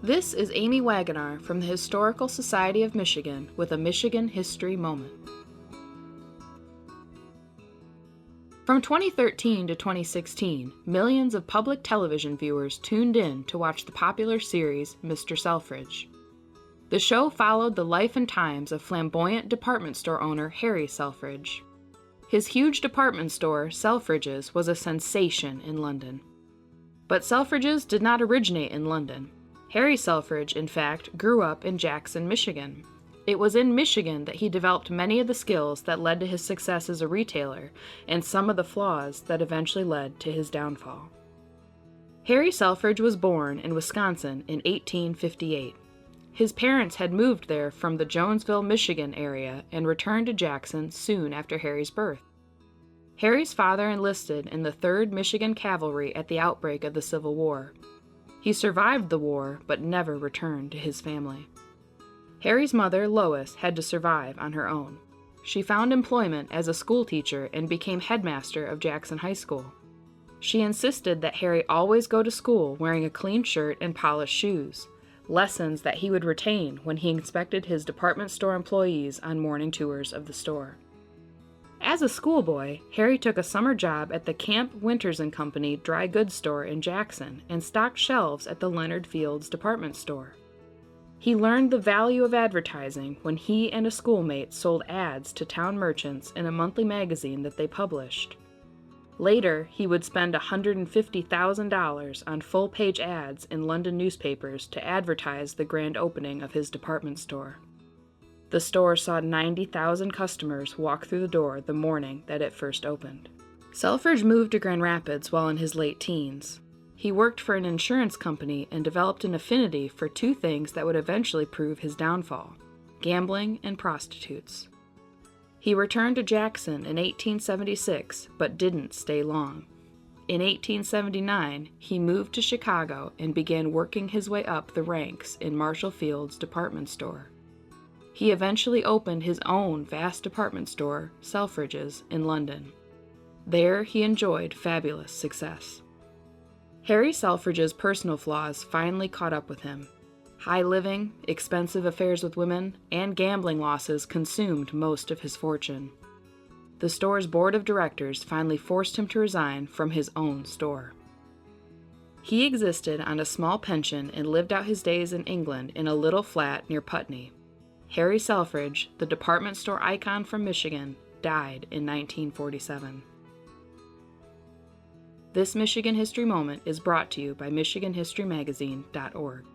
This is Amy Wagonar from the Historical Society of Michigan with a Michigan History Moment. From 2013 to 2016, millions of public television viewers tuned in to watch the popular series Mr. Selfridge. The show followed the life and times of flamboyant department store owner Harry Selfridge. His huge department store, Selfridge's, was a sensation in London. But Selfridge's did not originate in London. Harry Selfridge, in fact, grew up in Jackson, Michigan. It was in Michigan that he developed many of the skills that led to his success as a retailer and some of the flaws that eventually led to his downfall. Harry Selfridge was born in Wisconsin in 1858. His parents had moved there from the Jonesville, Michigan area and returned to Jackson soon after Harry's birth. Harry's father enlisted in the 3rd Michigan Cavalry at the outbreak of the Civil War. He survived the war but never returned to his family. Harry's mother, Lois, had to survive on her own. She found employment as a schoolteacher and became headmaster of Jackson High School. She insisted that Harry always go to school wearing a clean shirt and polished shoes, lessons that he would retain when he inspected his department store employees on morning tours of the store. As a schoolboy, Harry took a summer job at the Camp Winters & Company dry goods store in Jackson and stocked shelves at the Leonard Fields department store. He learned the value of advertising when he and a schoolmate sold ads to town merchants in a monthly magazine that they published. Later, he would spend $150,000 on full-page ads in London newspapers to advertise the grand opening of his department store. The store saw 90,000 customers walk through the door the morning that it first opened. Selfridge moved to Grand Rapids while in his late teens. He worked for an insurance company and developed an affinity for two things that would eventually prove his downfall: gambling and prostitutes. He returned to Jackson in 1876, but didn't stay long. In 1879, he moved to Chicago and began working his way up the ranks in Marshall Field's department store. He eventually opened his own vast department store, Selfridge's, in London. There he enjoyed fabulous success. Harry Selfridge's personal flaws finally caught up with him. High living, expensive affairs with women, and gambling losses consumed most of his fortune. The store's board of directors finally forced him to resign from his own store. He existed on a small pension and lived out his days in England in a little flat near Putney. Harry Selfridge, the department store icon from Michigan, died in 1947. This Michigan History Moment is brought to you by MichiganHistoryMagazine.org.